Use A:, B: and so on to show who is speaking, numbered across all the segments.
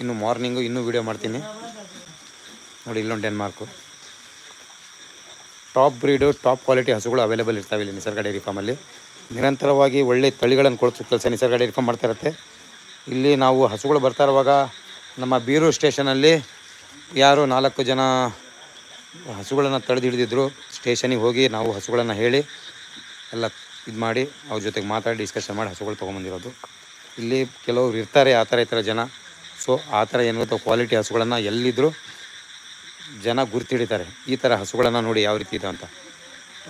A: ಇನ್ನು ಮಾರ್ನಿಂಗು ಇನ್ನೂ ವೀಡಿಯೋ ಮಾಡ್ತೀನಿ ನೋಡಿ. ಇಲ್ಲೊಂದು Denmark top breed top quality ಹಸುಗಳು ಅವೈಲೇಬಲ್ ಇರ್ತಾವೆ ಇಲ್ಲಿ ನಿಸರ್ಗ ಡೈರಿ ಫಾರ್ಮಲ್ಲಿ. ನಿರಂತರವಾಗಿ ಒಳ್ಳೆ ತಳಿಗಳನ್ನು ಕೊಡಿಸೋ ಕೆಲಸ ನಿಸರ್ಗ ಡೈರಿ ಫಾರ್ಮ್ ಮಾಡ್ತಾ ಇರುತ್ತೆ. ಇಲ್ಲಿ ನಾವು ಹಸುಗಳು ಬರ್ತಾ ಇರುವಾಗ ನಮ್ಮ ಬೀರು ಸ್ಟೇಷನಲ್ಲಿ ಯಾರು 4 ಜನ ಹಸುಗಳನ್ನು ತಡೆದು ಹಿಡಿದಿದ್ರು. ಸ್ಟೇಷನಿಗೆ ಹೋಗಿ ನಾವು ಹಸುಗಳನ್ನು ಹೇಳಿ ಎಲ್ಲ ಇದು ಮಾಡಿ ಅವ್ರ ಜೊತೆಗೆ ಮಾತಾಡಿ ಡಿಸ್ಕಷನ್ ಮಾಡಿ ಹಸುಗಳು ತೊಗೊಂಬಂದಿರೋದು. ಇಲ್ಲಿ ಕೆಲವರು ಇರ್ತಾರೆ ಆ ಥರ ಜನ. ಸೊ ಆ ಥರ ಏನು ಗೊತ್ತಾ, ಕ್ವಾಲಿಟಿ ಹಸುಗಳನ್ನು ಎಲ್ಲಿದ್ದರೂ ಜನ ಗುರ್ತಿಡಿತಾರೆ. ಈ ಥರ ಹಸುಗಳನ್ನು ನೋಡಿ ಯಾವ ರೀತಿ ಇದೆ ಅಂತ.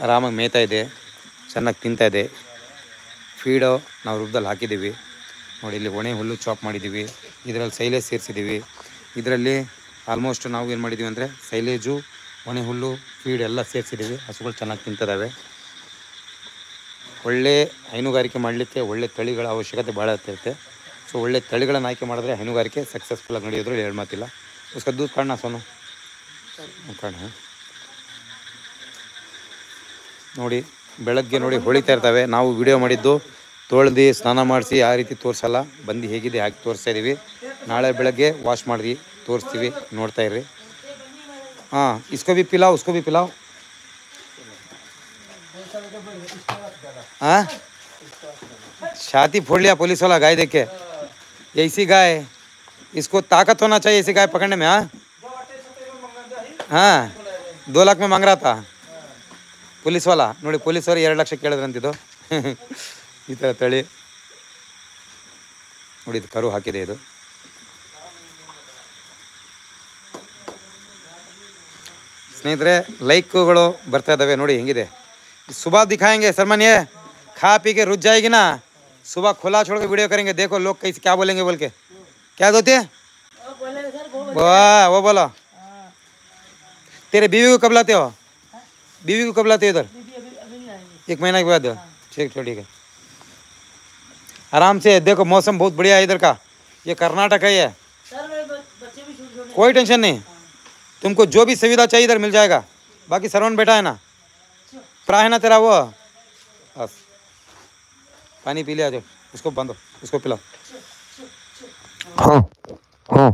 A: ಆರಾಮಾಗಿ ಮೇಯ್ತಾ ಇದೆ, ಚೆನ್ನಾಗಿ ತಿಂತಾಯಿದೆ. ಫೀಡು ನಾವು ರುಬ್ಬದಲ್ಲಿ ಹಾಕಿದ್ದೀವಿ ನೋಡಿ. ಇಲ್ಲಿ ಒಣೆ ಹುಲ್ಲು ಚಾಪ್ ಮಾಡಿದ್ದೀವಿ, ಇದರಲ್ಲಿ ಸೈಲೇಜ್ ಸೇರಿಸಿದ್ದೀವಿ. ಇದರಲ್ಲಿ ಆಲ್ಮೋಸ್ಟ್ ನಾವು ಏನು ಮಾಡಿದ್ದೀವಿ ಅಂದರೆ ಸೈಲೇಜು, ಒಣೆ ಹುಲ್ಲು, ಫೀಡ್ ಎಲ್ಲ ಸೇರಿಸಿದ್ದೀವಿ. ಹಸುಗಳು ಚೆನ್ನಾಗಿ ತಿಂತಿದ್ದಾವೆ. ಒಳ್ಳೆ ಹೈನುಗಾರಿಕೆ ಮಾಡಲಿಕ್ಕೆ ಒಳ್ಳೆ ತಳಿಗಳ ಅವಶ್ಯಕತೆ ಭಾಳ ಇರುತ್ತೆ. ಸೊ ಒಳ್ಳೆ ತಳಿಗಳನ್ನು ಆಯ್ಕೆ ಮಾಡಿದ್ರೆ ಹೈನುಗಾರಿಕೆ ಸಕ್ಸಸ್ಫುಲ್ಲಾಗಿ ನಡೆಯೋದ್ರಲ್ಲಿ ಎರಡು ಮಾತಿಲ್ಲ. उसका दूध काटना सोनू ಕಾಣ ನೋಡಿ. ಬೆಳಗ್ಗೆ ನೋಡಿ ಹೊಳಿತಾ ಇರ್ತವೆ. ನಾವು ವಿಡಿಯೋ ಮಾಡಿದ್ದು ತೊಳೆದು ಸ್ನಾನ ಮಾಡಿಸಿ ಆ ರೀತಿ ತೋರಿಸಲ್ಲ, ಬಂದು ಹೇಗಿದೆ ಹಾಕಿ ತೋರಿಸ್ತಾ ಇದ್ದೀವಿ. ನಾಳೆ ಬೆಳಗ್ಗೆ ವಾಶ್ ಮಾಡಿ ತೋರಿಸ್ತೀವಿ, ನೋಡ್ತಾ ಇರ್ರಿ. हाँ इसको भी पिलाओ, उसको भी पिलाओ. हाँ छाती फोड़ लिया पुलिस वाला गाय देख के. ऐसी गाय, इसको ताकत होना चाहिए ऐसी गाय पकड़ने में. हाँ हाँ 2 लाख में मांग रहा था पुलिस वाला. ನೋಡಿ ಪೊಲೀಸ್ ಅವರು 2 ಲಕ್ಷ ಕೇಳಿದ್ರಂತಿದ್ದು. ಈ ಥರ ತಳಿ ನೋಡಿ. ಇದು ಕರು ಹಾಕಿದೆ. ಇದು ಸ್ನೇಹಿತರೆ ಲೈಕ್ಗಳು ಬರ್ತಾ ಇದ್ದಾವೆ ನೋಡಿ ಹೆಂಗಿದೆ. सुबह दिखाएंगे सरमन, ये खा पी के रुक जाएगी ना, सुबह खुला छोड़ के वीडियो करेंगे. देखो लोग कैसे क्या बोलेंगे बोल के. क्या होती है वाह वो बोलो. तेरे बीवी को कब लाते हो? बीवी को कब लाते हो इधर? 1 महीना के बाद. ठीक है. आराम से देखो, मौसम बहुत बढ़िया है इधर का. ये कर्नाटक है ये. कोई टेंशन नहीं, तुमको जो भी सुविधा चाहिए इधर मिल जाएगा. बाकी सरवण बैठा है ना, प्रा है ना तेरा वो. बस पानी पी लिया, जो उसको बांधो, उसको पिलाओ. हाँ हाँ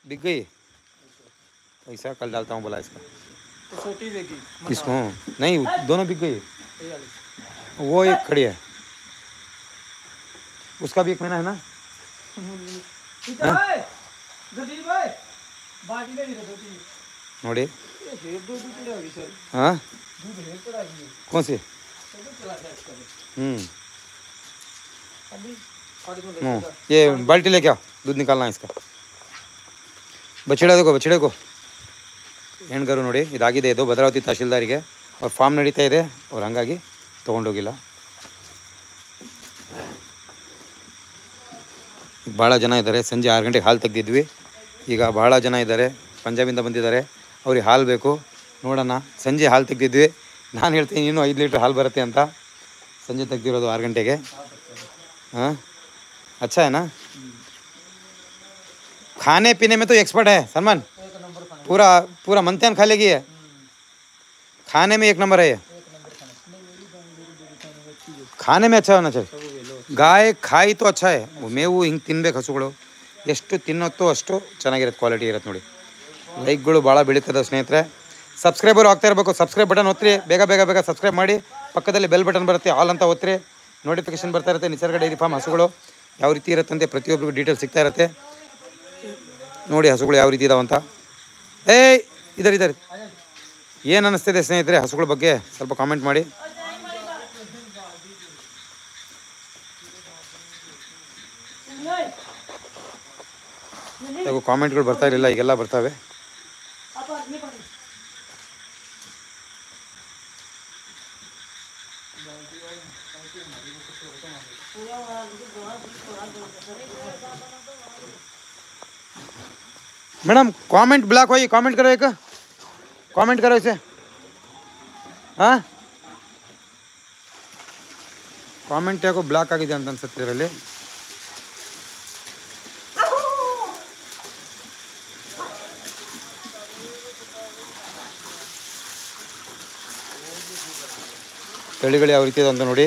A: बिक गई पैसा कल डालता हूँ बोला इसका. इसको नहीं, दोनों बिक गई. वो एक खड़ी है, उसका भी 1 महीना है ना. ನೋಡಿ हाँ कौन सी ये बाल्टी लेके आओ, दूध निकालना है इसका. बछड़ा देखो, बछड़े को ಹೆಣ್ಗರು ನೋಡಿ. ಇದಾಗಿದೆ, ಇದು ಭದ್ರಾವತಿ ತಹಶೀಲ್ದಾರಿಗೆ ಅವ್ರ ಫಾರ್ಮ್ ನಡೀತಾ ಇದೆ. ಅವ್ರು ಹಾಗಾಗಿ ತೊಗೊಂಡೋಗಿಲ್ಲ. ಭಾಳ ಜನ ಇದ್ದಾರೆ. ಸಂಜೆ 6 ಗಂಟೆಗೆ ಹಾಲು ತೆಗೆದಿದ್ವಿ. ಈಗ ಭಾಳ ಜನ ಇದ್ದಾರೆ, ಪಂಜಾಬಿಂದ ಬಂದಿದ್ದಾರೆ. ಅವ್ರಿಗೆ ಹಾಲು ಬೇಕು. ನೋಡೋಣ. ಸಂಜೆ ಹಾಲು ತೆಗೆದಿದ್ವಿ. ನಾನು ಹೇಳ್ತೀನಿ ಇನ್ನೂ 5 ಲೀಟ್ರ್ ಹಾಲು ಬರುತ್ತೆ ಅಂತ. ಸಂಜೆ ತೆಗೆದಿರೋದು 6 ಗಂಟೆಗೆ. हाँ अच्छा है ना. खाने पीने में तो एक्सपर्ट है सलमान, पूरा मंथन खा लेगी है. खाने में 1 नंबर है ये. खाने में अच्छा होना चाहिए. गाय खाई तो अच्छा है. ಮೇವು ಹಿಂಗೆ ತಿನ್ಬೇಕು ಹಸುಗಳು. ಎಷ್ಟು ತಿನ್ನೋತ್ತೋ ಅಷ್ಟು ಚೆನ್ನಾಗಿರುತ್ತೆ, ಕ್ವಾಲಿಟಿ ಇರುತ್ತೆ ನೋಡಿ. ಲೈಕ್ಗಳು ಭಾಳ ಬೆಳೀತದೆ ಸ್ನೇಹಿತರೆ. ಸಬ್ಸ್ಕ್ರೈಬರು ಆಗ್ತಾ ಇರಬೇಕು. ಸಬ್ಸ್ಕ್ರೈಬ್ ಬಟನ್ ಒತ್ತಿರಿ, ಬೇಗ ಸಬ್ಸ್ಕ್ರೈಬ್ ಮಾಡಿ. ಪಕ್ಕದಲ್ಲಿ ಬೆಲ್ ಬಟನ್ ಬರುತ್ತೆ, ಆಲ್ ಅಂತ ಒತ್ತಿರಿ. ನೋಟಿಫಿಕೇಶನ್ ಬರ್ತಾ ಇರುತ್ತೆ. ನಿಸರ್ಗ ಡೈರಿ ಫಾರ್ಮ್ ಹಸುಗಳು ಯಾವ ರೀತಿ ಇರುತ್ತಂತೆ ಪ್ರತಿಯೊಬ್ಬರಿಗೂ ಡೀಟೇಲ್ ಸಿಗ್ತಾ ಇರುತ್ತೆ ನೋಡಿ. ಹಸುಗಳು ಯಾವ ರೀತಿ ಇದಾವಂತ. ಇದರ್ ಏನು ಅನ್ನಿಸ್ತಿದೆ ಸ್ನೇಹಿತರೆ ಹಸುಗಳ ಬಗ್ಗೆ ಸ್ವಲ್ಪ ಕಾಮೆಂಟ್ ಮಾಡಿ. ಕಾಮೆಂಟ್ಗಳು ಬರ್ತಾ ಇರಲಿಲ್ಲ, ಈಗೆಲ್ಲ ಬರ್ತವೆ. ಮೇಡಮ್ ಕಾಮೆಂಟ್ ಬ್ಲಾಕ್ ಹೋಗಿ ಕಾಮೆಂಟ್ ಕರೋ, एक ಕಾಮೆಂಟ್ करो इसे. ಹಾಂ ಕಾಮೆಂಟ್ ಯಾಕೋ ಬ್ಲಾಕ್ ಆಗಿದೆ ಅಂತ ಅನ್ಸುತ್ತೆ ಇದರಲ್ಲಿ. ತಳಿಗಳು ಯಾವ ರೀತಿ ಇದೆ ಅಂತ ನೋಡಿ.